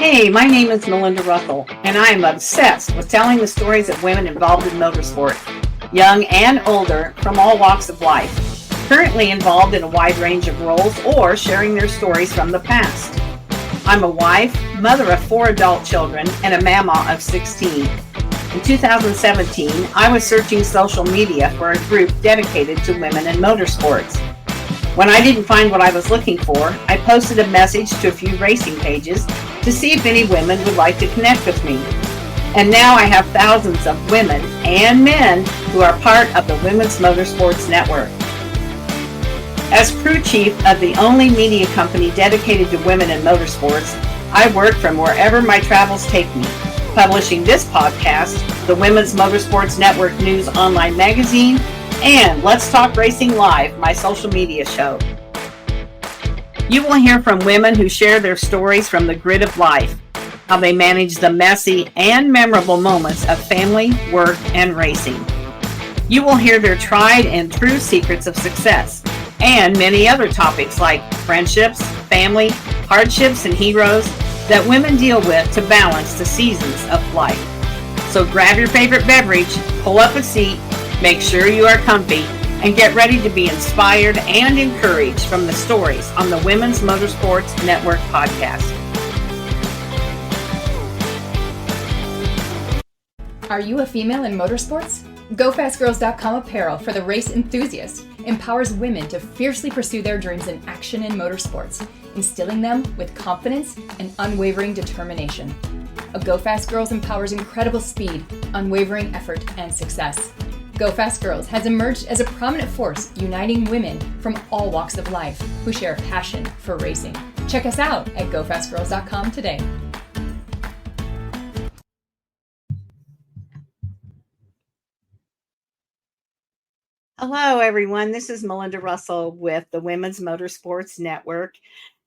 Hey, my name is Melinda Russell, and I am obsessed with telling the stories of women involved in motorsport, young and older, from all walks of life, currently involved in a wide range of roles or sharing their stories from the past. I'm a wife, mother of 4 adult children, and a mama of 16. In 2017, I was searching social media for a group dedicated to women in motorsports. When I didn't find what I was looking for, I posted a message to a few racing pages to see if any women would like to connect with me. And now I have thousands of women and men who are part of the Women's Motorsports Network. As crew chief of the only media company dedicated to women in motorsports, I work from wherever my travels take me, publishing this podcast, the Women's Motorsports Network News online magazine, and Let's Talk Racing Live, my social media show. You will hear from women who share their stories from the grid of life, how they manage the messy and memorable moments of family, work, and racing. You will hear their tried and true secrets of success, and many other topics like friendships, family, hardships, and heroes that women deal with to balance the seasons of life. So grab your favorite beverage, pull up a seat, make sure you are comfy, and get ready to be inspired and encouraged from the stories on the Women's Motorsports Network podcast. Are you a female in motorsports? GoFastGirls.com apparel for the race enthusiast empowers women to fiercely pursue their dreams in action in motorsports, instilling them with confidence and unwavering determination. A Go Fast Girls empowers incredible speed, unwavering effort, and success. Go Fast Girls has emerged as a prominent force uniting women from all walks of life who share a passion for racing. Check us out at GoFastGirls.com today. Hello, everyone. This is Melinda Russell with the Women's Motorsports Network.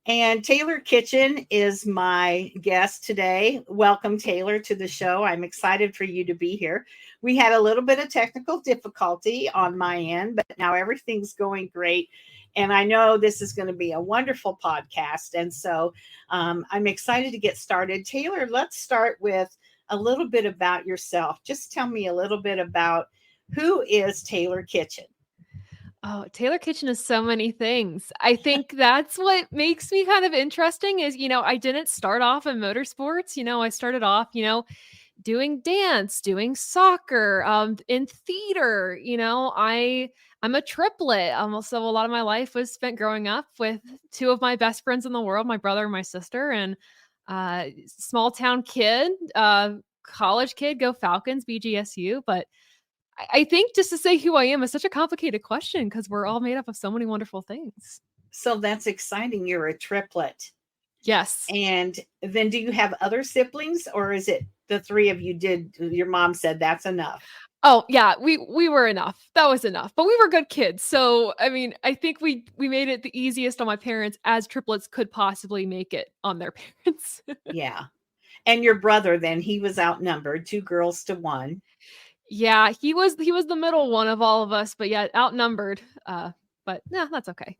And Taylor Kitchen is my guest today. Welcome, Taylor, to the show. I'm excited for you to be here. We had a little bit of technical difficulty on my end, but now everything's going great. And I know this is going to be a wonderful podcast. And so I'm excited to get started. Taylor, let's start with a little bit about yourself. Just tell me a little bit about who is Taylor Kitchen. Oh, Taylor Kitchen is so many things. I think that's what makes me kind of interesting is, I didn't start off in motorsports. I started off, doing dance, doing soccer, in theater. I'm a triplet. So a lot of my life was spent growing up with 2 of my best friends in the world, my brother and my sister, and small town kid, college kid, go Falcons, BGSU. But I think just to say who I am is such a complicated question because we're all made up of so many wonderful things. So that's exciting. You're a triplet. Yes. And then do you have other siblings, or is it the 3 of you your mom said that's enough? Oh yeah, we were enough. That was enough. But we were good kids. So, I think we made it the easiest on my parents as triplets could possibly make it on their parents. Yeah. And your brother then, he was outnumbered, 2 girls to 1. Yeah, he was the middle one of all of us, but yeah, outnumbered. But yeah, that's okay.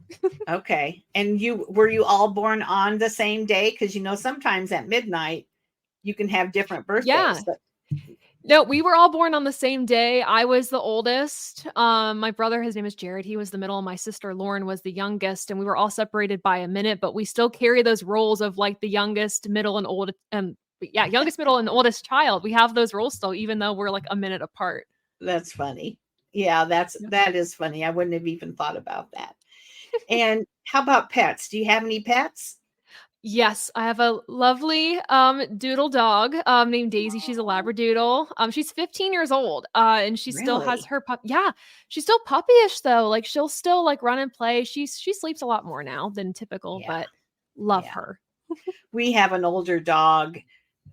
Okay. And were you all born on the same day? Because sometimes at midnight you can have different birthdays. Yeah. But... No, we were all born on the same day. I was the oldest. My brother, his name is Jared. He was the middle. My sister Lauren was the youngest, and we were all separated by a minute. But we still carry those roles of like the youngest, middle, and old. Youngest, middle, and oldest child. We have those roles still, even though we're like a minute apart. That's funny. Yeah, that is funny. I wouldn't have even thought about that. And how about pets? Do you have any pets? Yes, I have a lovely doodle dog named Daisy. She's a Labradoodle. She's 15 years old, and she still has her pup. Yeah, she's still puppyish though. Like she'll still like run and play. She sleeps a lot more now than typical, but love her. We have an older dog.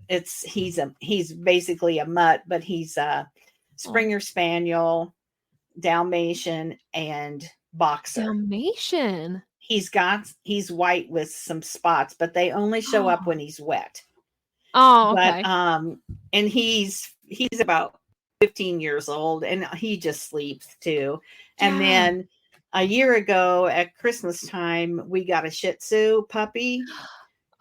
He's basically a mutt, but he's a Springer Spaniel, Dalmatian, and Boxer. Dalmatian. He's white with some spots, but they only show up when he's wet. Oh, okay. But and he's about 15 years old, and he just sleeps too. And then a year ago at Christmas time, we got a Shih Tzu puppy.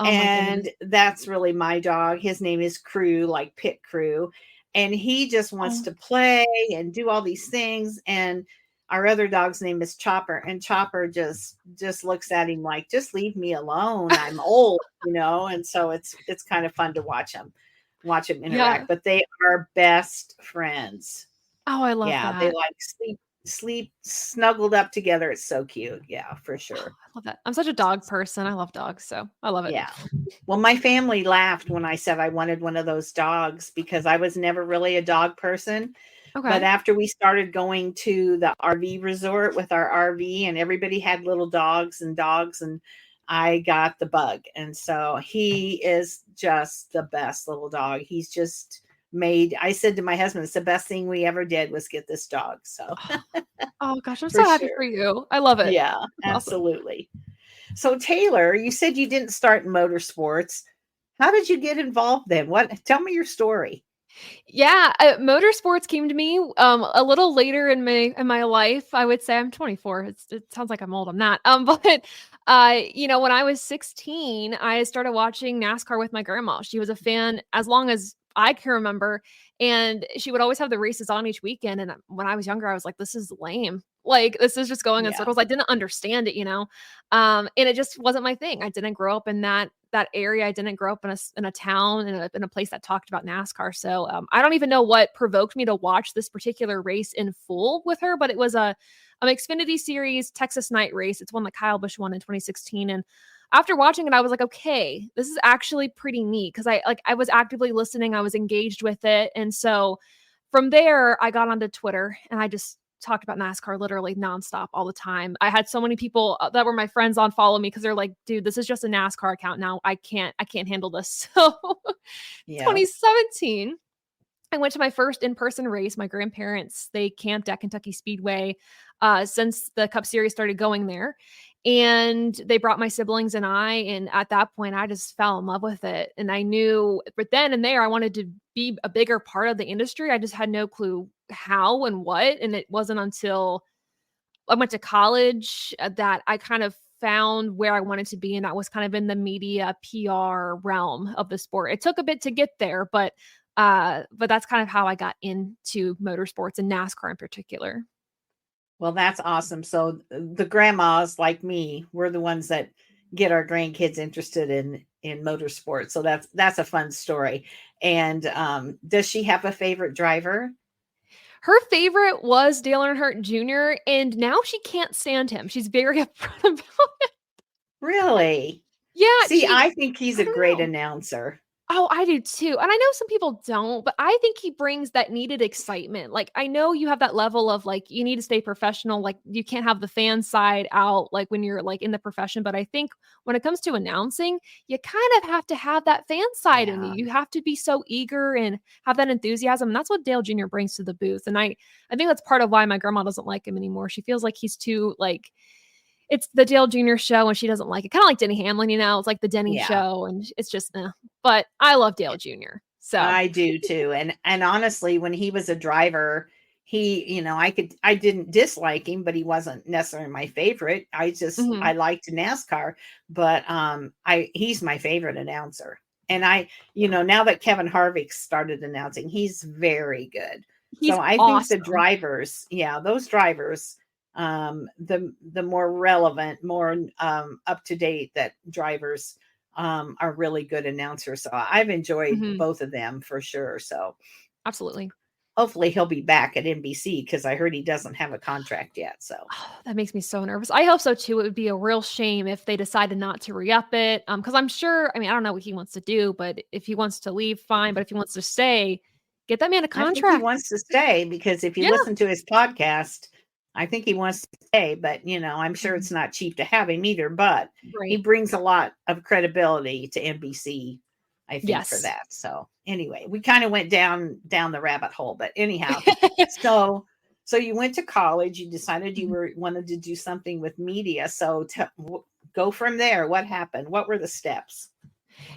Oh my goodness. And that's really my dog. His name is Crew, like Pit Crew. And he just wants Oh, to play and do all these things. And our other dog's name is Chopper. And Chopper just looks at him like, just leave me alone. I'm old, and so it's kind of fun to watch him yeah. interact. But they are best friends. Oh, I love Yeah, they that. like sleep snuggled up together. It's so cute. Yeah, for sure. I love that. I'm such a dog person. I love dogs, so I love it. Yeah. Well, my family laughed when I said I wanted one of those dogs because I was never really a dog person. But Okay. after we started going to the RV resort with our RV and everybody had little dogs, and I got the bug. And so he is just the best little dog. He's just I said to my husband, it's the best thing we ever did was get this dog. So Oh gosh, I'm for so happy for sure. you. I love it. Yeah, That's awesome. absolutely. So Taylor, you said you didn't start in motorsports. How did you get involved then? Tell me your story. Yeah, motorsports came to me a little later in my life. I would say I'm 24. It sounds like I'm old. I'm not. But when I was 16, I started watching NASCAR with my grandma. She was a fan as long as I can remember, and she would always have the races on each weekend. And when I was younger, I was like, "This is lame. Like this is just going in Yeah. circles." I didn't understand it. And it just wasn't my thing. I didn't grow up in that area. I didn't grow up in a town in a place that talked about NASCAR. So I don't even know what provoked me to watch this particular race in full with her, but it was a Xfinity Series Texas night race. It's one that Kyle Busch won in 2016, and after watching it, I was like, okay, this is actually pretty neat because I was actively listening, I was engaged with it, and so from there, I got onto Twitter and I just talked about NASCAR literally nonstop all the time. I had so many people that were my friends unfollow me because they're like, dude, this is just a NASCAR account now. I can't handle this. So Yeah. 2017, I went to my first in-person race. My grandparents, they camped at Kentucky Speedway since the Cup Series started going there. And they brought my siblings and I. And at that point, I just fell in love with it. And I knew, but then and there, I wanted to be a bigger part of the industry. I just had no clue how and what. And it wasn't until I went to college that I kind of found where I wanted to be. And that was kind of in the media PR realm of the sport. It took a bit to get there, but that's kind of how I got into motorsports and NASCAR in particular. Well, that's awesome. So the grandmas like me, we're the ones that get our grandkids interested in motorsports. So that's a fun story. And does she have a favorite driver? Her favorite was Dale Earnhardt Jr., and now she can't stand him. She's very upfront about it. Really? Yeah, See, I think he's I a don't great know. announcer. Oh, I do too. And I know some people don't, but I think he brings that needed excitement. Like, I know you have that level of like, you need to stay professional. Like, you can't have the fan side out, like when you're like in the profession. But I think when it comes to announcing, you kind of have to have that fan side in you. Yeah. You have to be so eager and have that enthusiasm. And that's what Dale Jr. brings to the booth. And I think that's part of why my grandma doesn't like him anymore. She feels like he's too like, it's the Dale Jr. show and she doesn't like it. Kind of like Denny Hamlin, it's like the Denny Yeah. show and it's just, but I love Dale Jr. So, I do too. And honestly, when he was a driver, I didn't dislike him, but he wasn't necessarily my favorite. mhm. I liked NASCAR, but he's my favorite announcer. And now that Kevin Harvick started announcing, he's very good. He's So I think the awesome. drivers, those drivers, the more relevant, more up to date that drivers are really good announcers. So I've enjoyed Mhm. both of them for sure. So Absolutely. hopefully he'll be back at NBC because I heard he doesn't have a contract yet. So Oh, that makes me so nervous. I hope so too. It would be a real shame if they decided not to re-up it. Because I'm sure, I mean, I don't know what he wants to do, but if he wants to leave, fine. But if he wants to stay, get that man a I think he contract. wants to stay because if you Yeah. listen to his podcast, I think he wants to stay, but I'm sure Mhm. it's not cheap to have him either, but he Right. brings a lot of credibility to NBC, I think, for Yes. that. So anyway, we kind of went down the rabbit hole, but anyhow, so you went to college, you decided you wanted to do something with media. So go from there. What happened? What were the steps?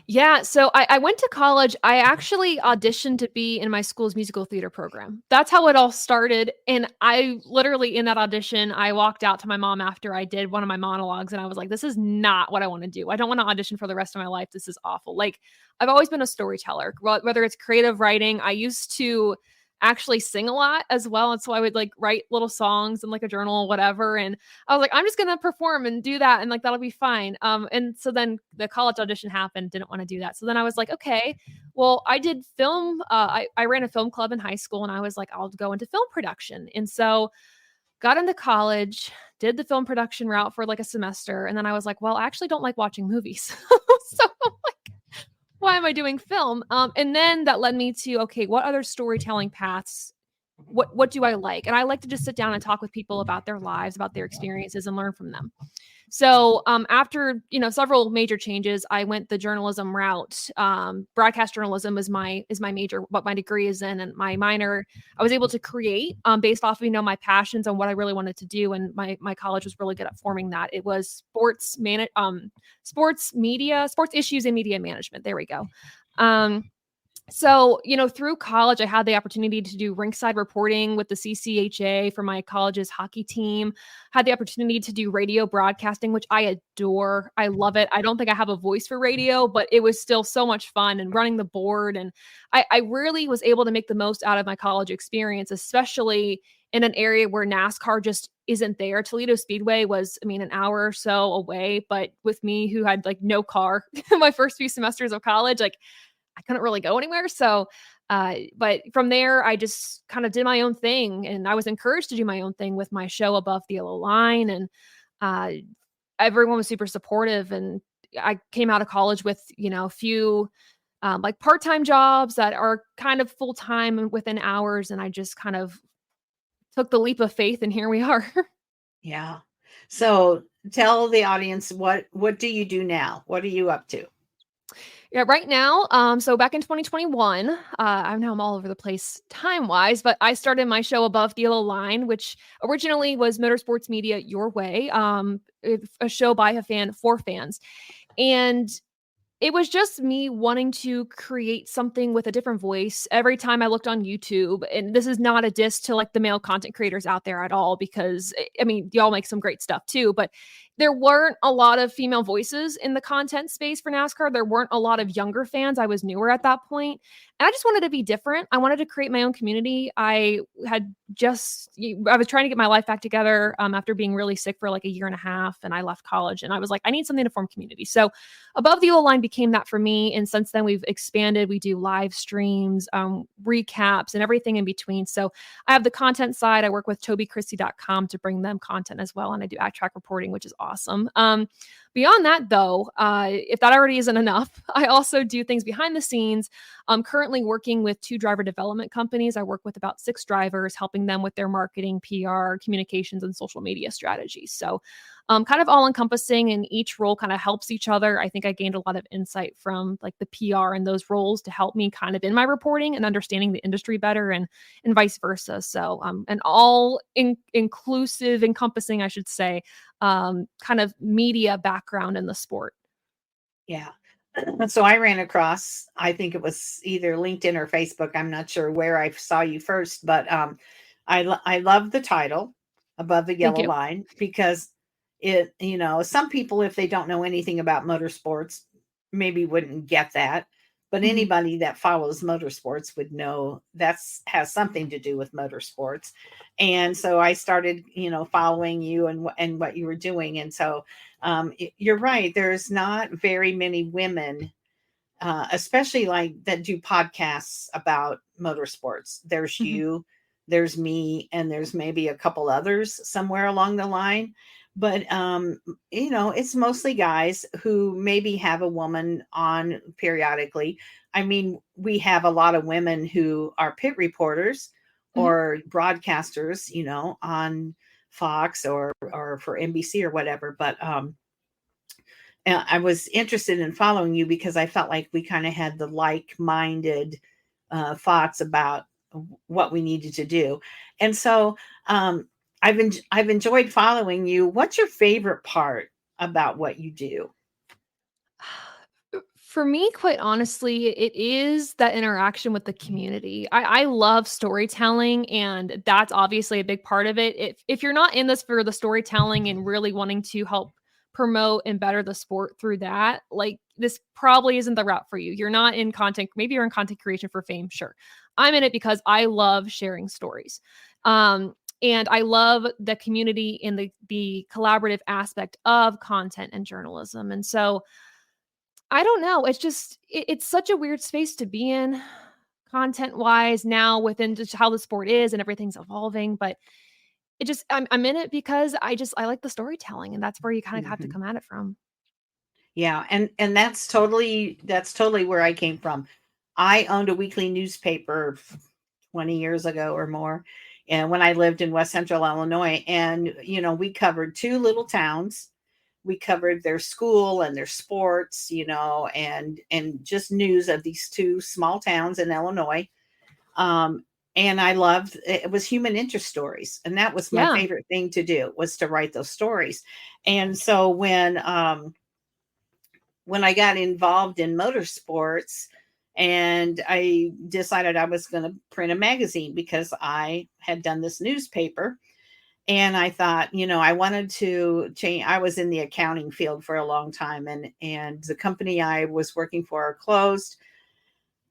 Yeah, so I went to college. I actually auditioned to be in my school's musical theater program. That's how it all started. And I literally, in that audition, I walked out to my mom after I did one of my monologues and I was like, this is not what I want to do. I don't want to audition for the rest of my life. This is awful. Like, I've always been a storyteller, whether it's creative writing. I used to actually sing a lot as well. And so I would like write little songs in like a journal or whatever. And I was like, I'm just gonna perform and do that, and like that'll be fine. And so then the college audition happened, didn't want to do that. So then I was like, okay, well, I did film. I ran a film club in high school, and I was like, I'll go into film production. And so got into college, did the film production route for like a semester, and then I was like, well, I actually don't like watching movies. So I'm like, why am I doing film? And then that led me to, okay, what other storytelling paths? What do I like? And I like to just sit down and talk with people about their lives, about their experiences, and learn from them. So after several major changes, I went the journalism route. Broadcast journalism is my major, what my degree is in, and my minor. I was able to create based off of my passions and what I really wanted to do, and my college was really good at forming that. It was sports media, sports issues and media management. There we go. So, through college, I had the opportunity to do rinkside reporting with the CCHA for my college's hockey team. Had the opportunity to do radio broadcasting, which I adore. I love it. I don't think I have a voice for radio, but it was still so much fun, and running the board. And I really was able to make the most out of my college experience, especially in an area where NASCAR just isn't there. Toledo Speedway was, an hour or so away, but with me who had like no car my first few semesters of college, like I couldn't really go anywhere. So, but from there, I just kind of did my own thing, and I was encouraged to do my own thing with my show Above the Yellow Line. And everyone was super supportive. And I came out of college with, a few like part-time jobs that are kind of full-time within hours. And I just kind of took the leap of faith, and here we are. Yeah. So tell the audience, what do you do now? What are you up to? Yeah, right now, so back in 2021, I know I'm all over the place time-wise, but I started my show Above the Yellow Line, which originally was Motorsports Media Your Way, a show by a fan for fans. And it was just me wanting to create something with a different voice every time I looked on YouTube. And this is not a diss to like the male content creators out there at all, because y'all make some great stuff too, but there weren't a lot of female voices in the content space for NASCAR. There weren't a lot of younger fans. I was newer at that point, and I just wanted to be different. I wanted to create my own community. I was trying to get my life back together after being really sick for like a year and a half, and I left college, and I was like, I need something to form community. So Above the Yellow Line became that for me. And since then we've expanded. We do live streams, recaps, and everything in between. So I have the content side. I work with TobyChristie.com to bring them content as well. And I do track reporting, which is awesome. Beyond that, though, if that already isn't enough, I also do things behind the scenes. I'm currently working with 2 driver development companies. I work with about 6 drivers, helping them with their marketing, PR, communications, and social media strategies. So kind of all encompassing, and each role kind of helps each other. I think I gained a lot of insight from like the PR and those roles to help me kind of in my reporting and understanding the industry better, and vice versa. So an all inclusive, encompassing, I should say, kind of media background in the sport. Yeah. So I ran across, I think it was either LinkedIn or Facebook. I'm not sure where I saw you first, but I love the title Above the Thank Yellow you. Line, because it, some people, if they don't know anything about motorsports, maybe wouldn't get that. But Mhm. anybody that follows motorsports would know has something to do with motorsports. And so I started, following you and what you were doing. And so you're right. There's not very many women, especially like that do podcasts about motorsports. There's Mhm. you, there's me, and there's maybe a couple others somewhere along the line. But it's mostly guys who maybe have a woman on periodically. I mean, we have a lot of women who are pit reporters Mhm. or broadcasters, on Fox or for NBC or whatever. But I was interested in following you because I felt like we kind of had the like-minded thoughts about what we needed to do. And so I've enjoyed following you. What's your favorite part about what you do? For me, quite honestly, it is that interaction with the community. I love storytelling, and that's obviously a big part of it. If you're not in this for the storytelling and really wanting to help promote and better the sport through that, like this probably isn't the route for you. You're not in content, maybe you're in content creation for fame, sure. I'm in it because I love sharing stories. And I love the community and the collaborative aspect of content and journalism. And so I don't know. It's just it's such a weird space to be in content wise now within just how the sport is and everything's evolving. But it just I'm in it because I like the storytelling, and that's where you kind of have to Mhm. come at it from. Yeah, and that's totally where I came from. I owned a weekly newspaper 20 years ago or more, and when I lived in West Central Illinois, and we covered two little towns. We covered their school and their sports, and just news of these two small towns in Illinois. Um, and I loved it was human interest stories, and that was my Yeah. favorite thing to do, was to write those stories. And so when I got involved in motorsports, and I decided I was going to print a magazine because I had done this newspaper, and I thought, I wanted to change. I was in the accounting field for a long time, and the company I was working for closed.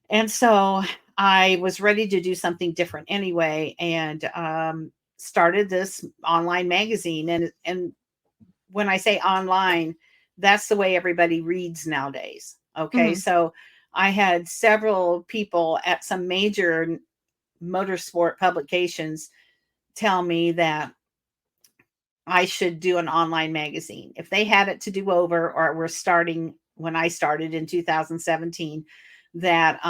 And so I was ready to do something different anyway, and started this online magazine. And when I say online, that's the way everybody reads nowadays. Okay. Mhm. So I had several people at some major motorsport publications tell me that I should do an online magazine. If they had it to do over, or were starting when I started in 2017, that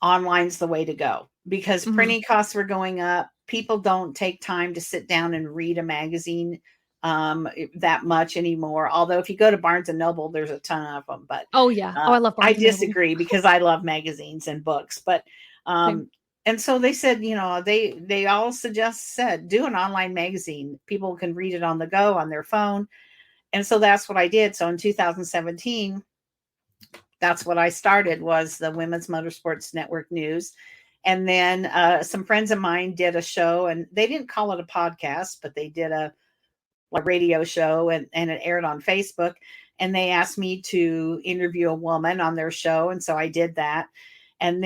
online's the way to go, because Mhm. printing costs were going up. People don't take time to sit down and read a magazine that much anymore. Although if you go to Barnes and Noble, there's a ton of them. But Oh yeah. Oh, I love I Barnes and Noble. disagree, because I love magazines and books. But Same. and so they said, they all said do an online magazine. People can read it on the go on their phone. And so that's what I did. So in 2017, that's what I started, was the Women's Motorsports Network News. And then some friends of mine did a show, and they didn't call it a podcast, but they did a radio show, and it aired on Facebook. And they asked me to interview a woman on their show. And so I did that. And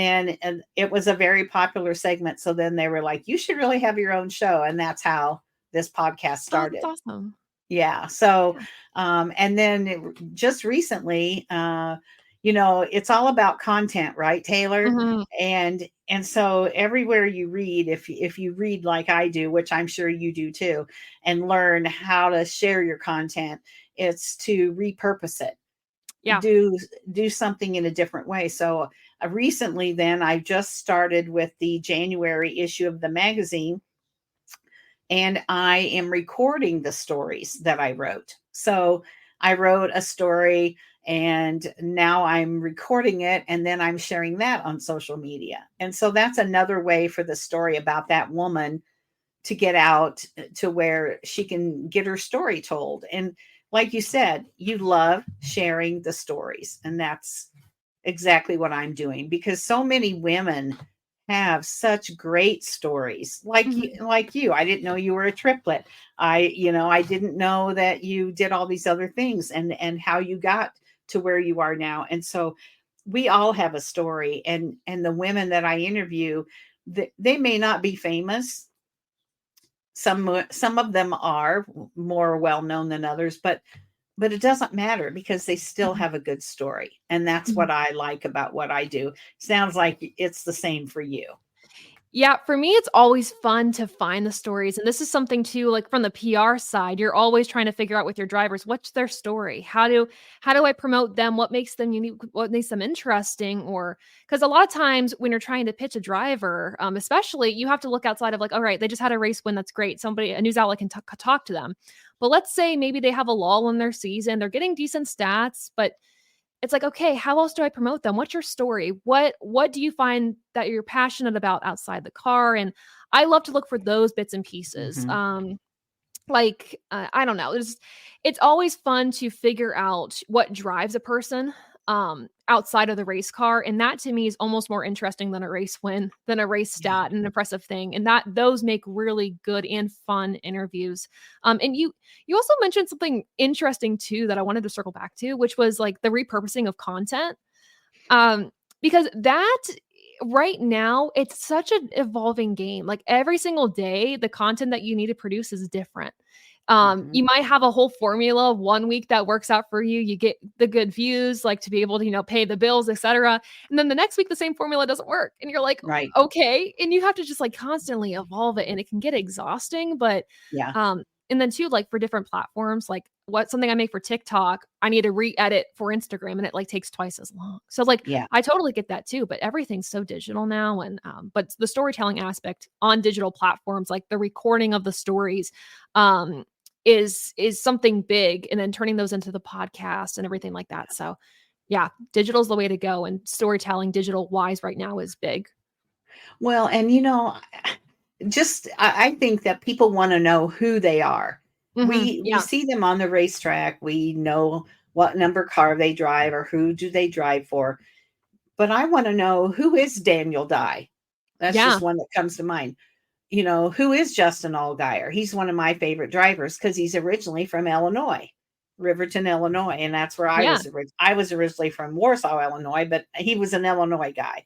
it was a very popular segment. So then they were like, you should really have your own show. And that's how this podcast Oh, that's started. awesome. Yeah. So, Yeah. and then just recently, it's all about content, right, Taylor? Mhm. And so everywhere you read, if you read like I do, which I'm sure you do too, and learn how to share your content, it's to repurpose it, Yeah. do something in a different way. So recently, then I just started with the January issue of the magazine, and I am recording the stories that I wrote. So I wrote a story, and now I'm recording it, and then I'm sharing that on social media. And so that's another way for the story about that woman to get out to where she can get her story told. And like you said, you love sharing the stories, and that's exactly what I'm doing, because so many women have such great stories, Mhm. like you. I didn't know you were a triplet. I didn't know that you did all these other things, and how you got to where you are now. And so we all have a story, and the women that I interview, they may not be famous. Some of them are more well known than others, but it doesn't matter, because they still Mhm. have a good story. And that's Mhm. what I like about what I do. Sounds like it's the same for you. Yeah, for me, it's always fun to find the stories. And this is something too, like from the PR side, you're always trying to figure out with your drivers, what's their story? How do I promote them? What makes them unique? What makes them interesting? Or because a lot of times when you're trying to pitch a driver, especially, you have to look outside of like, all right, they just had a race win. That's great. A news outlet can talk to them. But let's say maybe they have a lull in their season. They're getting decent stats, but it's like, okay, how else do I promote them? What's your story? What do you find that you're passionate about outside the car? And I love to look for those bits and pieces. Mhm. I don't know. It's always fun to figure out what drives a person. outside of the race car. And that to me is almost more interesting than a race win, than a race Yeah. stat, an impressive thing. And those make really good and fun interviews. And you also mentioned something interesting too that I wanted to circle back to, which was like the repurposing of content. Um, because that right now it's such an evolving game. Like every single day, the content that you need to produce is different. Mhm. You might have a whole formula one week that works out for you. You get the good views, like to be able to, pay the bills, etc. And then the next week, the same formula doesn't work. And you're like, Right. okay. And you have to just like constantly evolve it. And it can get exhausting. But Yeah. and then too, like for different platforms, like something I make for TikTok, I need to re-edit for Instagram and it like takes twice as long. So like Yeah. I totally get that too, but everything's so digital now. And but the storytelling aspect on digital platforms, like the recording of the stories, is something big, and then turning those into the podcast and everything like that. So yeah, digital's the way to go, and storytelling digital wise right now is big. Well, and just I think that people want to know who they are. We Yeah. see them on the racetrack. We know what number car they drive or who do they drive for. But I want to know, who is Daniel Dye? That's Yeah. just one that comes to mind. Who is Justin Allgaier? He's one of my favorite drivers because he's originally from Illinois, Riverton, Illinois, and that's where I Yeah. was. I was originally from Warsaw, Illinois, but he was an Illinois guy.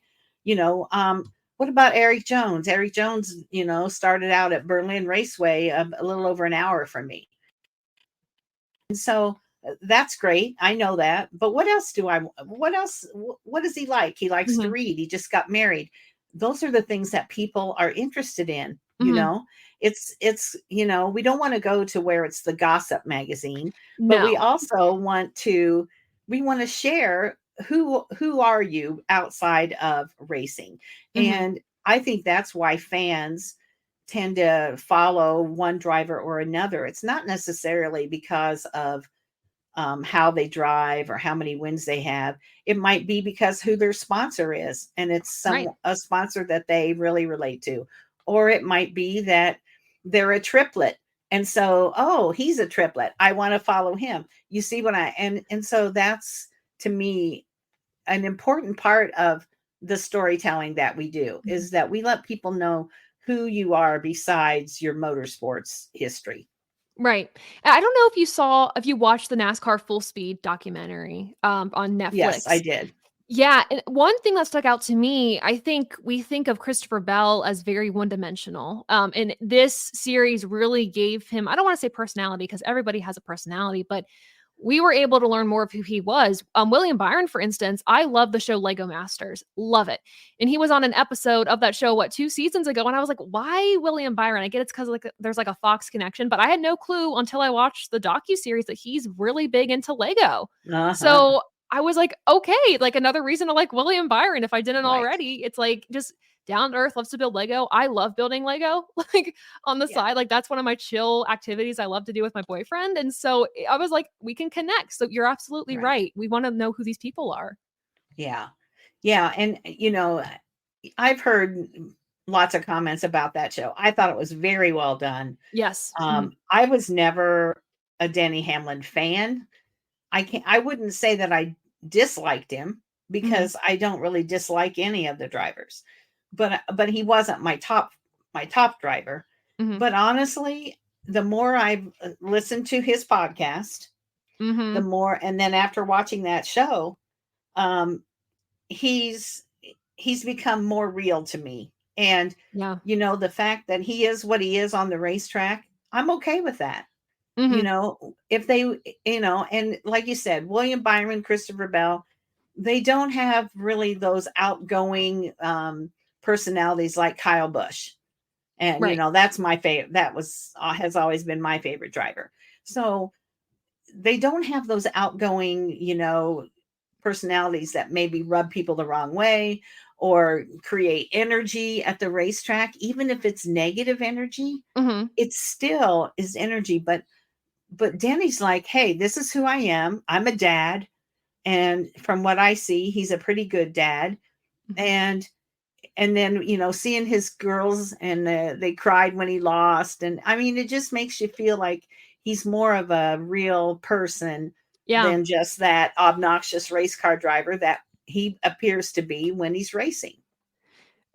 What about Eric Jones? Eric Jones, started out at Berlin Raceway, a little over an hour from me, and so that's great. I know that, but what else do I? What else? What does he like? He likes to Mhm. read. He just got married. Those are the things that people are interested in. Mhm. It's we don't want to go to where it's the gossip magazine, but we No. also want to share who are you outside of racing. Mhm. And I think that's why fans tend to follow one driver or another. It's not necessarily because of how they drive or how many wins they have. It might be because who their sponsor is, and it's Right. a sponsor that they really relate to, or it might be that they're a triplet, and so, oh, he's a triplet, I want to follow him. You see what I and so that's, to me, an important part of the storytelling that we do, Mhm. is that we let people know who you are besides your motorsports history. Right. I don't know if you watched the NASCAR Full Speed documentary on Yes, I Netflix. did. Yeah, and one thing that stuck out to me, I think we think of Christopher Bell as very one-dimensional. And this series really gave him, I don't want to say personality because everybody has a personality, but we were able to learn more of who he was. William Byron, for instance, I love the show Lego Masters, love it. And he was on an episode of that show, 2 seasons ago, and I was like, why William Byron? I get it's because like there's like a Fox connection, but I had no clue until I watched the docu-series that he's really big into Lego. Uh-huh. So I was like, okay, like another reason to like William Byron if I didn't Right. already. It's like just down to earth, loves to build Lego. I love building Lego, like on the Yeah. side. Like that's one of my chill activities I love to do with my boyfriend. And so I was like, we can connect. So you're absolutely Right. right. We want to know who these people are. Yeah. Yeah. And, I've heard lots of comments about that show. I thought it was very well done. Yes. Mhm. I was never a Denny Hamlin fan. I wouldn't say that I disliked him, Mhm. because I don't really dislike any of the drivers, but he wasn't my top driver. Mhm. But honestly, the more I've listened to his podcast, the Mhm. more, and then after watching that show, um, he's he's become more real to me. And Yeah. the fact that he is what he is on the racetrack, I'm okay with that. Mhm. If they, and like you said, William Byron, Christopher Bell, they don't have really those outgoing personalities like Kyle Busch. And Right. that's my favorite. That was has always been my favorite driver. So they don't have those outgoing, personalities that maybe rub people the wrong way or create energy at the racetrack. Even if it's negative energy, Mhm. it still is energy. But Danny's like, hey, this is who I am. I'm a dad. And from what I see, he's a pretty good dad. Mhm. And then, seeing his girls, and they cried when he lost. And I mean, it just makes you feel like he's more of a real person Yeah. than just that obnoxious race car driver that he appears to be when he's racing.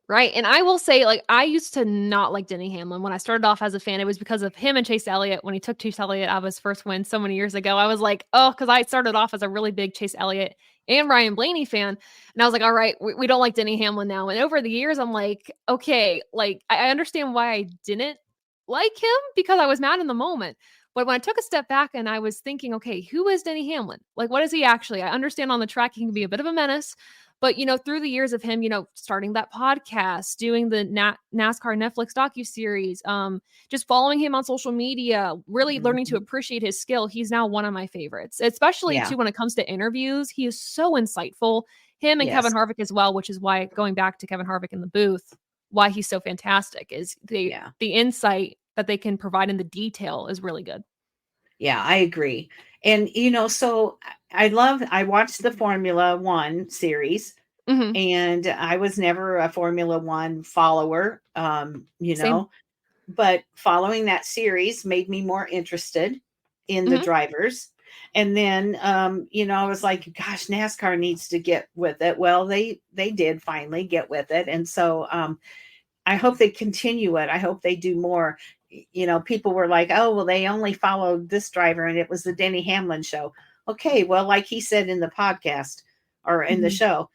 Right. And I will say, like, I used to not like Denny Hamlin. When I started off as a fan, it was because of him and Chase Elliott. When he took Chase Elliott out of his first win so many years ago, I was like, oh, because I started off as a really big Chase Elliott and Ryan Blaney fan. And I was like, all right, we don't like Denny Hamlin now. And over the years, I'm like, okay, like, I understand why I didn't like him because I was mad in the moment. But when I took a step back and I was thinking, okay, who is Denny Hamlin? Like, what is he actually? I understand on the track, he can be a bit of a menace. But, through the years of him, starting that podcast, doing the NASCAR Netflix docuseries, just following him on social media, really learning to appreciate his skill, he's now one of my favorites, especially too when it comes to interviews. He is so insightful. Him and Kevin Harvick as well, which is why, going back to Kevin Harvick in the booth, why he's so fantastic is the insight that they can provide in the detail is really good. Yeah, I agree. And, so I watched the Formula One series, and I was never a Formula One follower, Same. but following that series made me more interested in the drivers. And then, I was like, gosh, NASCAR needs to get with it. Well, they did finally get with it. And so, I hope they continue it. I hope they do more. People were like, oh, well, they only followed this driver and it was the Denny Hamlin show. Okay, well, like he said in the podcast or in the show,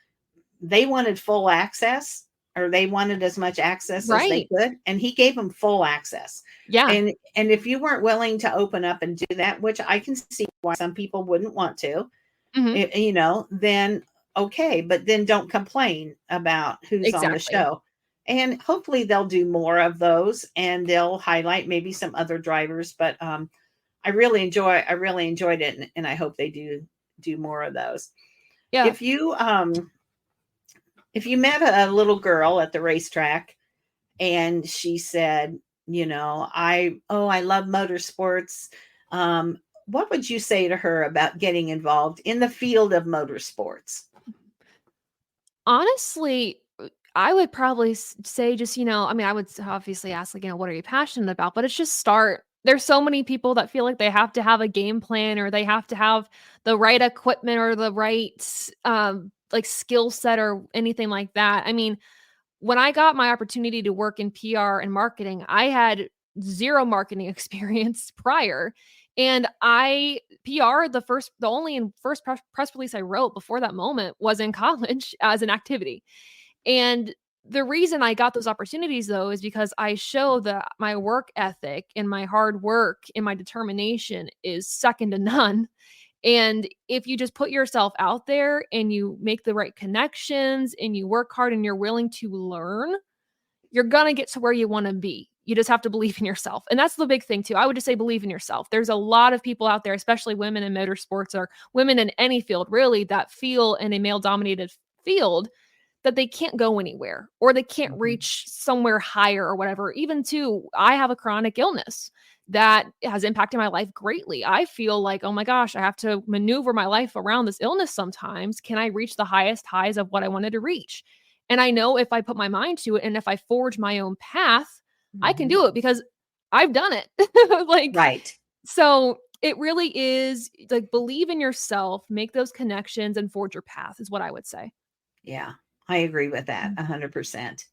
they wanted full access, or they wanted as much access as they could, and he gave them full access. Yeah. And if you weren't willing to open up and do that, which I can see why some people wouldn't want to, then okay, but then don't complain about who's on the show. And hopefully they'll do more of those, and they'll highlight maybe some other drivers. But I really enjoyed it, and I hope they do more of those. Yeah. If you met a little girl at the racetrack and she said, I love motorsports, what would you say to her about getting involved in the field of motorsports? Honestly, I would probably say just, I would obviously ask, like, what are you passionate about? But it's just start. There's so many people that feel like they have to have a game plan, or they have to have the right equipment or the right, like, skill set or anything like that. I mean, when I got my opportunity to work in PR and marketing, I had zero marketing experience prior. And the only first press release I wrote before that moment was in college as an activity. And the reason I got those opportunities, though, is because I show that my work ethic and my hard work and my determination is second to none. And if you just put yourself out there and you make the right connections and you work hard and you're willing to learn, you're going to get to where you want to be. You just have to believe in yourself. And that's the big thing too. I would just say believe in yourself. There's a lot of people out there, especially women in motorsports or women in any field really, that feel in a male dominated field that they can't go anywhere or they can't reach somewhere higher or whatever. Even too, I have a chronic illness that has impacted my life greatly. I feel like, oh my gosh, I have to maneuver my life around this illness sometimes. Can I reach the highest highs of what I wanted to reach? And I know if I put my mind to it and if I forge my own path, I can do it because I've done it. Right. So it really is like, believe in yourself, make those connections and forge your path is what I would say. Yeah, I agree with that 100%.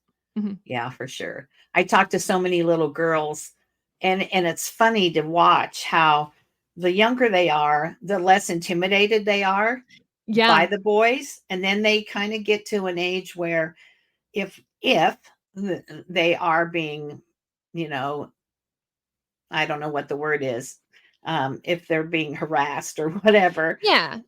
Yeah, for sure. I talk to so many little girls, and it's funny to watch how the younger they are, the less intimidated they are by the boys. And then they kind of get to an age where if they are being, I don't know what the word is, if they're being harassed or whatever. Yeah.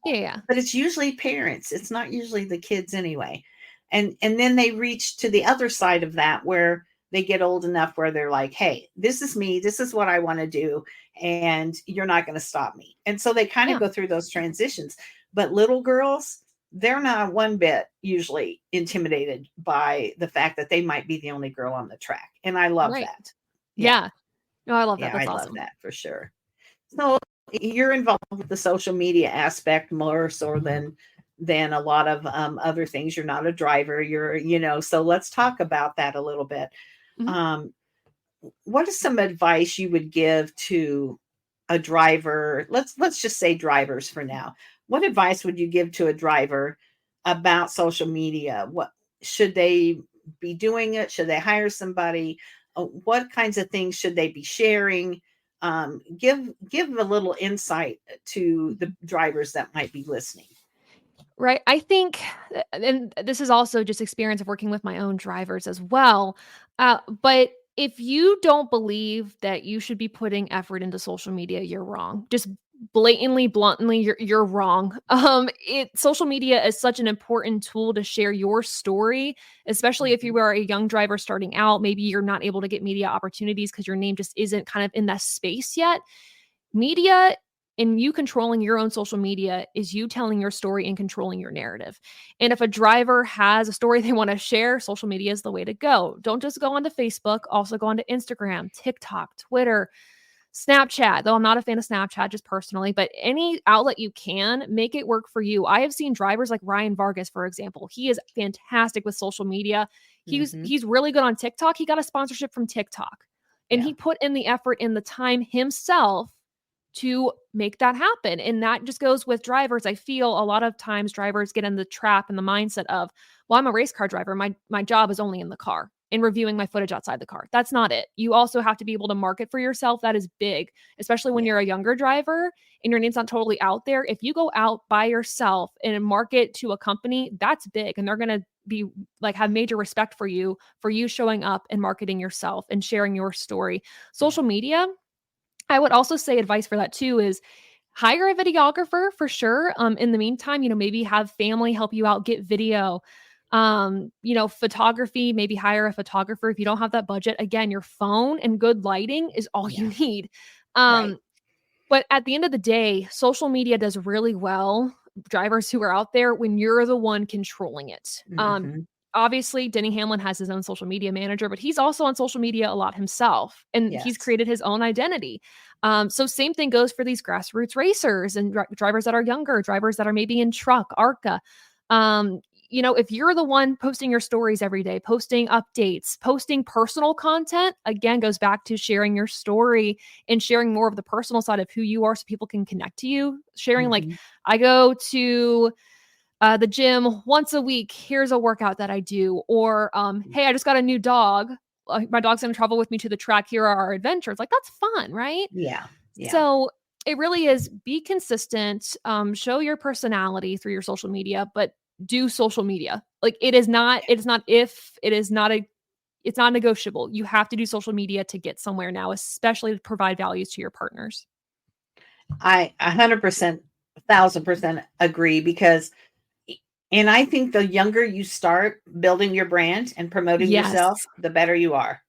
But it's usually parents. It's not usually the kids anyway. And then they reach to the other side of that where they get old enough where they're like, hey, this is me. This is what I want to do. And you're not going to stop me. And so they kind of go through those transitions. But little girls, they're not one bit usually intimidated by the fact that they might be the only girl on the track. And I love that. Yeah. No, I love that. That's I awesome. love that for sure. So you're involved with the social media aspect more so than a lot of other things. You're not a driver. So let's talk about that a little bit. What is some advice you would give to a driver, let's just say drivers for now. What advice would you give to a driver about social media? What should they be doing it? Should they hire somebody? What kinds of things should they be sharing? Give a little insight to the drivers that might be listening. Right. I think, and this is also just experience of working with my own drivers as well. But if you don't believe that you should be putting effort into social media, you're wrong. Just blatantly, bluntly, you're wrong. Social media is such an important tool to share your story, especially if you Mhm. are a young driver starting out. Maybe you're not able to get media opportunities because your name just isn't kind of in that space yet. Media and you controlling your own social media is you telling your story and controlling your narrative. And if a driver has a story they want to share, social media is the way to go. Don't just go onto Facebook, also go onto Instagram, TikTok, Twitter, Snapchat, though I'm not a fan of Snapchat just personally, but any outlet you can, make it work for you. I have seen drivers like Ryan Vargas, for example. He is fantastic with social media. Mhm. He's really good on TikTok. He got a sponsorship from TikTok. And Yeah. he put in the effort and the time himself to make that happen. And that just goes with drivers. I feel a lot of times drivers get in the trap and the mindset of, well, I'm a race car driver. My job is only in the car and reviewing my footage outside the car. That's not it. You also have to be able to market for yourself. That is big, especially when Yeah. you're a younger driver and your name's not totally out there. If you go out by yourself and market to a company, that's big. And they're going to be like, have major respect for you showing up and marketing yourself and sharing your story. Yeah. Social media, I would also say advice for that too is hire a videographer for sure. In the meantime, maybe have family help you out, get video. Photography, maybe hire a photographer if you don't have that budget. Again, your phone and good lighting is all you Yeah. need. Right. But at the end of the day, social media does really well, drivers who are out there, when you're the one controlling it. Mhm. Obviously, Denny Hamlin has his own social media manager, but he's also on social media a lot himself, and he's Yes. created his own identity. So same thing goes for these grassroots racers and drivers that are younger, drivers that are maybe in truck, ARCA. Um, if you're the one posting your stories every day, posting updates, posting personal content, again, goes back to sharing your story and sharing more of the personal side of who you are so people can connect to you. Sharing, like, Mhm. I go to the gym once a week. Here's a workout that I do. Or, hey, I just got a new dog. My dog's going to travel with me to the track. Here are our adventures. Like, that's fun, right? Yeah. Yeah. So it really is, be consistent, show your personality through your social media, but do social media. Like, it's not negotiable. You have to do social media to get somewhere now, especially to provide values to your partners. I 100%, 1,000% agree because, and I think the younger you start building your brand and promoting Yes. yourself, the better you are.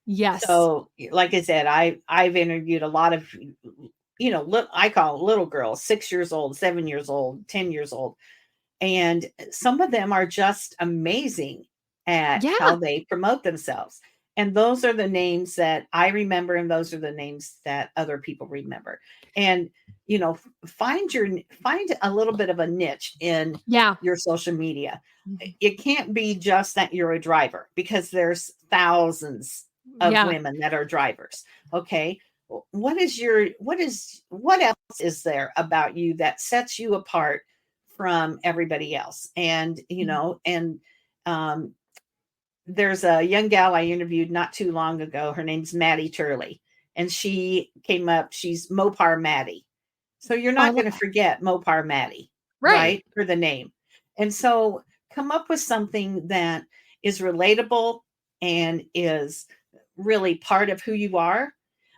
Yes. So, like I said, I've interviewed a lot of, I call it little girls, 6 years old, 7 years old, 10 years old, and some of them are just amazing at how Yeah. they promote themselves. And those are the names that I remember, and those are the names that other people remember. And find a little bit of a niche in Yeah. your social media. Mhm. It can't be just that you're a driver, because there's thousands of Yeah. women that are drivers. Okay. What else is there about you that sets you apart from everybody else? And Mhm. um there's a young gal I interviewed not too long ago. Her name's Maddie Turley, and she came up. She's Mopar Maddie. So you're Oh, I not love going to that. forget Mopar Maddie, Right. right? For the name. And so come up with something that is relatable and is really part of who you are,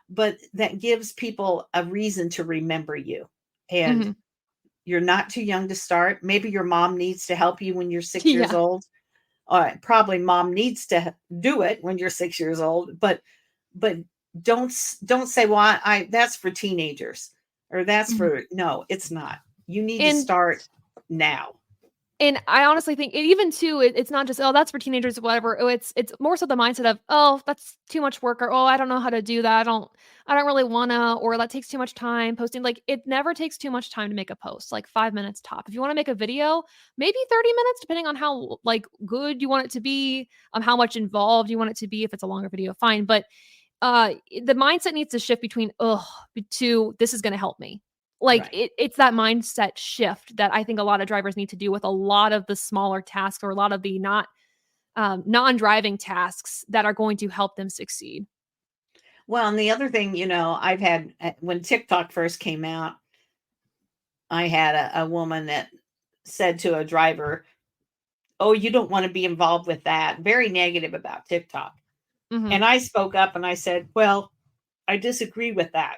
but that gives people a reason to remember you. And Mhm. you're not too young to start. Maybe your mom needs to help you when you're 6 years Yeah. old. Probably mom needs to do it when you're 6 years old, but don't say, well, I that's for teenagers, or that's Mhm. for, no, it's not. You need to And start now. I honestly think even too, it's not just, oh, that's for teenagers or whatever. Oh, it's more so the mindset of, oh, that's too much work, or, oh, I don't know how to do that. I don't really wanna, or that takes too much time posting. Like, it never takes too much time to make a post, like 5 minutes top. If you want to make a video, maybe 30 minutes, depending on how like good you want it to be, how much involved you want it to be. If it's a longer video, fine. But the mindset needs to shift between, "Ugh," to, "This is gonna help me." Like, Right. it's that mindset shift that I think a lot of drivers need to do with a lot of the smaller tasks or a lot of the non-driving tasks that are going to help them succeed. Well, and the other thing, I've had when TikTok first came out, I had a woman that said to a driver, "Oh, you don't want to be involved with that." Very negative about TikTok. Mhm. And I spoke up and I said, "Well, I disagree with that.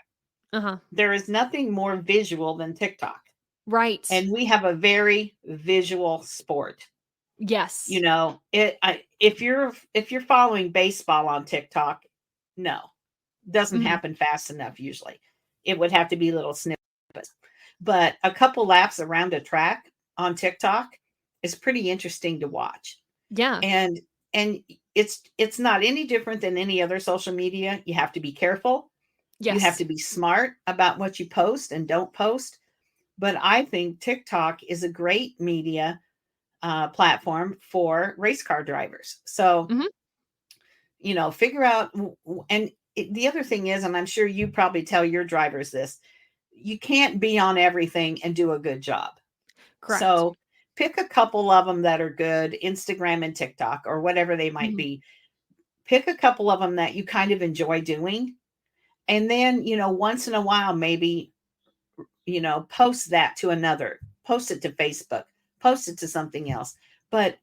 Uh-huh. There is nothing more visual than TikTok. Right. And we have a very visual sport. Yes. If you're following baseball on TikTok, no. Doesn't Mhm. happen fast enough usually. It would have to be little snippets. But a couple laps around a track on TikTok is pretty interesting to watch. Yeah. And and it's not any different than any other social media. You have to be careful. You have Yes. to be smart about what you post and don't post. But I think TikTok is a great media platform for race car drivers. So, Mhm. figure out, the other thing is, and I'm sure you probably tell your drivers this, you can't be on everything and do a good job. Correct. So pick a couple of them that are good, Instagram and TikTok or whatever they might Mhm. be. Pick a couple of them that you kind of enjoy doing. And then, once in a while, maybe, post that to another, post it to Facebook, post it to something else. But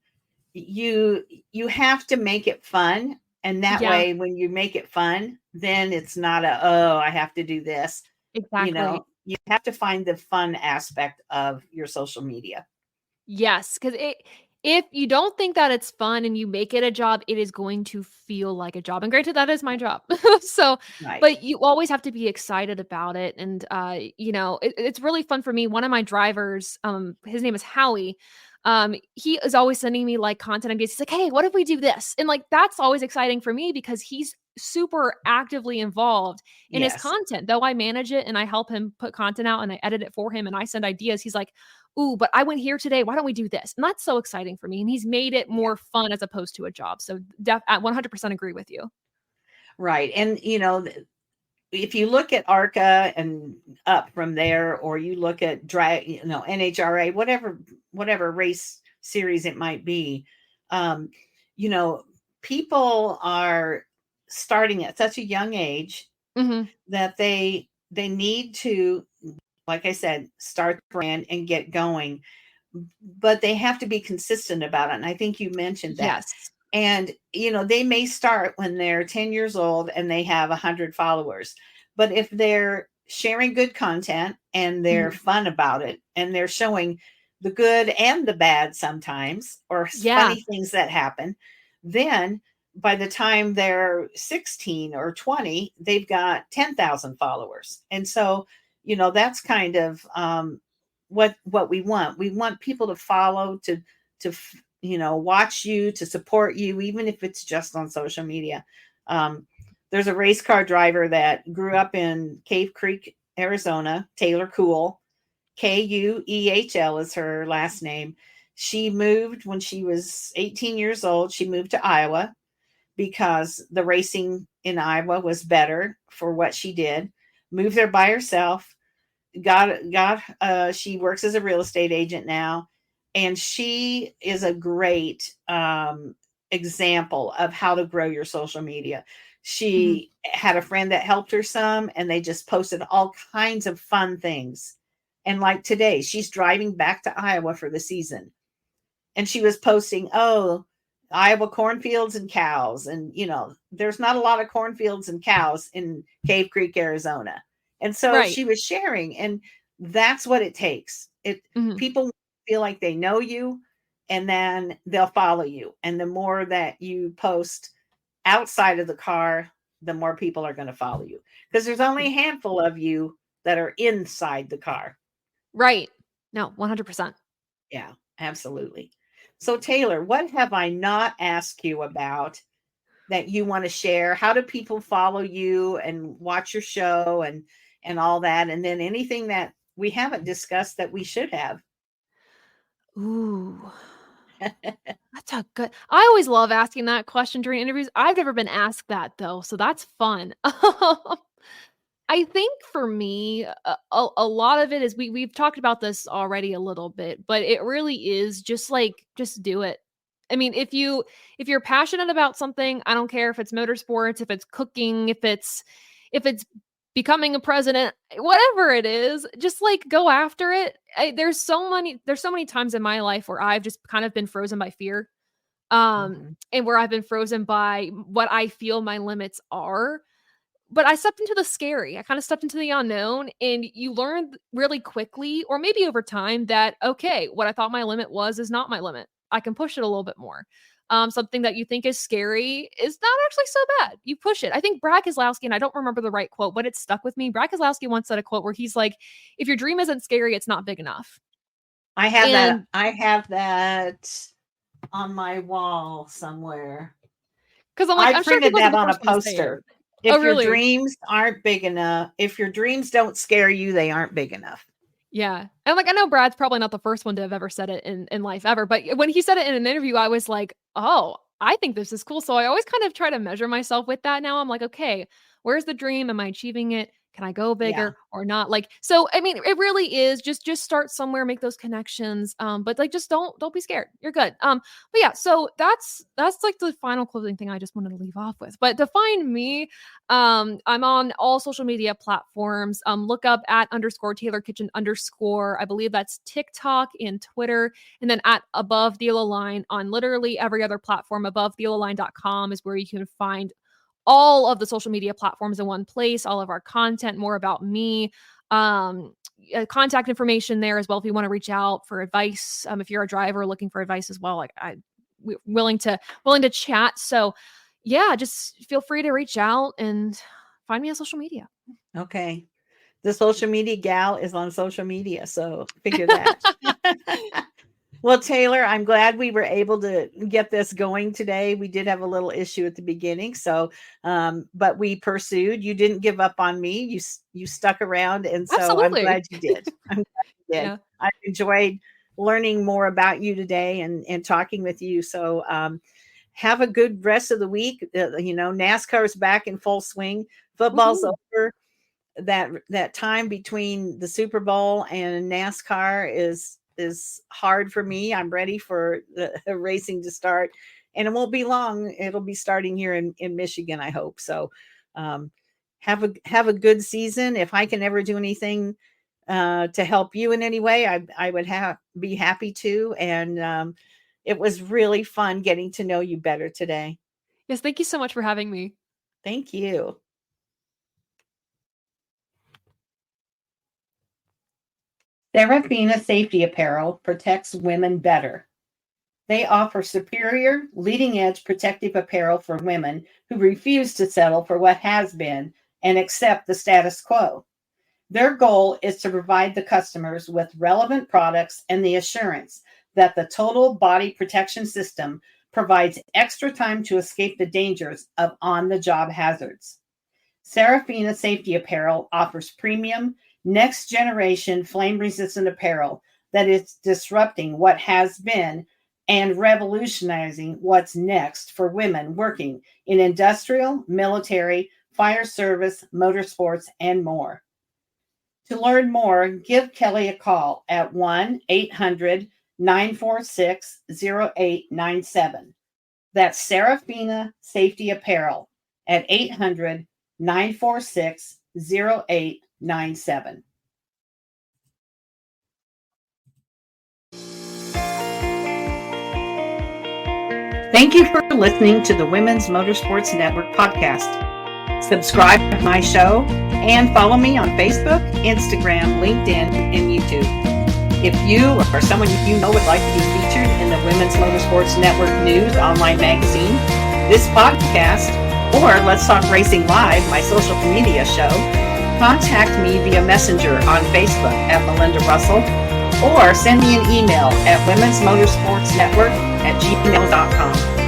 you have to make it fun. And that Yeah, way, when you make it fun, then it's not oh, I have to do this. exactly. You have to find the fun aspect of your social media. Yes, because if you don't think that it's fun and you make it a job, it is going to feel like a job, and granted, that is my job. So Right. but you always have to be excited about it, and, it's really fun for me. One of my drivers, his name is Howie, he is always sending me, like, content updates. He's like, "Hey, what if we do this?" And, like, that's always exciting for me because he's super actively involved in his Yes. content. Though I manage it and I help him put content out and I edit it for him and I send ideas, he's like, "Ooh, but I went here today. Why don't we do this?" And that's so exciting for me, and he's made it Yeah. more fun as opposed to a job. So I 100% agree with you. Right. And if you look at ARCA and up from there, or you look at drag, NHRA, whatever race series it might be, um, you know, people are starting at such a young age Mhm. that they need to, like I said, start the brand and get going, but they have to be consistent about it. And I think you mentioned that. Yes. And, they may start when they're 10 years old and they have 100 followers. But if they're sharing good content and they're Mhm. fun about it and they're showing the good and the bad sometimes, or Yeah. funny things that happen, then by the time they're 16 or 20, they've got 10,000 followers. And so, that's kind of what we want. We want people to follow, to watch you, to support you, even if it's just on social media. There's a race car driver that grew up in Cave Creek, Arizona, Taylor Cool. Kuehl is her last name. She moved when she was 18 years old. She moved to Iowa because the racing in Iowa was better for what she did. Moved there by herself. She works as a real estate agent now, and she is a great example of how to grow your social media. Mhm. She had a friend that helped her some, and they just posted all kinds of fun things. And like today, she's driving back to Iowa for the season, and she was posting, oh, Iowa cornfields and cows. And, there's not a lot of cornfields and cows in Cave Creek, Arizona. And so Right. she was sharing, and that's what it takes. Mhm. People feel like they know you, and then they'll follow you. And the more that you post outside of the car, the more people are going to follow you, because there's only a handful of you that are inside the car. Right. No, 100%. Yeah, absolutely. So, Taylor, what have I not asked you about that you want to share? How do people follow you and watch your show and all that? And then anything that we haven't discussed that we should have? Ooh. That's a good. I always love asking that question during interviews. I've never been asked that though, so that's fun. I think for me, a lot of it is we've talked about this already a little bit, but it really is just like just do it. I mean, if you're passionate about something, I don't care if it's motorsports, if it's cooking, if it's becoming a president, whatever it is, just like go after it. There's so many times in my life where I've just kind of been frozen by fear, Mhm. and where I've been frozen by what I feel my limits are. But I stepped into the scary. I kind of stepped into the unknown, and you learn really quickly, or maybe over time, that okay, what I thought my limit was is not my limit. I can push it a little bit more. Something that you think is scary is not actually so bad. You push it. I think Brad Keselowski, and I don't remember the right quote, but it stuck with me. Brad Keselowski once said a quote where he's like, "If your dream isn't scary, it's not big enough." I have that. And I have that on my wall somewhere. because I'm like, I I'm sure he printed wasn't that the on a first one to say it. poster. If Oh, your really? dreams aren't big enough, if your dreams don't scare you, they aren't big enough. Yeah. And like I know Brad's probably not the first one to have ever said it in life ever, but when he said it in an interview, I was like, "Oh, I think this is cool." So I always kind of try to measure myself with that now. I'm like, "Okay, where's the dream? Am I achieving it? Can I go Yeah. bigger or not?" Like, so I mean, it really is just start somewhere, make those connections. But like just don't be scared. You're good. But yeah, so that's like the final closing thing I just wanted to leave off with. But to find me, I'm on all social media platforms. Look up @_Taylor Kitchen_. I believe that's TikTok and Twitter. And then at Above the Yellow Line on literally every other platform. AboveTheYellowLine.com is where you can find all of the social media platforms in one place, all of our content, more about me, contact information there as well if you want to reach out for advice. If you're a driver looking for advice as well, like we're willing to chat. So yeah, just feel free to reach out and find me on social media. Okay. The social media gal is on social media, so figure that. Well, Taylor, I'm glad we were able to get this going today. We did have a little issue at the beginning, so but we pursued. You didn't give up on me. You stuck around, and so I'm Absolutely. glad you did. I'm glad you did. Yeah. I enjoyed learning more about you today and talking with you. So have a good rest of the week. NASCAR's back in full swing. Football's Woohoo. over. That time between the Super Bowl and NASCAR is hard for me. I'm ready for the racing to start, and it won't be long. It'll be starting here in Michigan, I hope. So have a good season. If I can ever do anything to help you in any way, I would be happy to. And it was really fun getting to know you better today. Yes, thank you so much for having me. Thank you. Serafina Safety Apparel protects women better. They offer superior, leading-edge protective apparel for women who refuse to settle for what has been and accept the status quo. Their goal is to provide the customers with relevant products and the assurance that the total body protection system provides extra time to escape the dangers of on-the-job hazards. Serafina Safety Apparel offers premium, next-generation flame-resistant apparel that is disrupting what has been and revolutionizing what's next for women working in industrial, military, fire service, motorsports, and more. To learn more, give Kelly a call at 1-800-946-0897. That's Serafina Safety Apparel at 800-946-0897. Thank you for listening to the Women's Motorsports Network podcast. Subscribe to my show and follow me on Facebook, Instagram, LinkedIn, and YouTube. If you or someone you know would like to be featured in the Women's Motorsports Network News online magazine, this podcast, or Let's Talk Racing Live, my social media show, contact me via Messenger on Facebook at Melinda Russell, or send me an email at womensmotorsportsnetwork@gmail.com.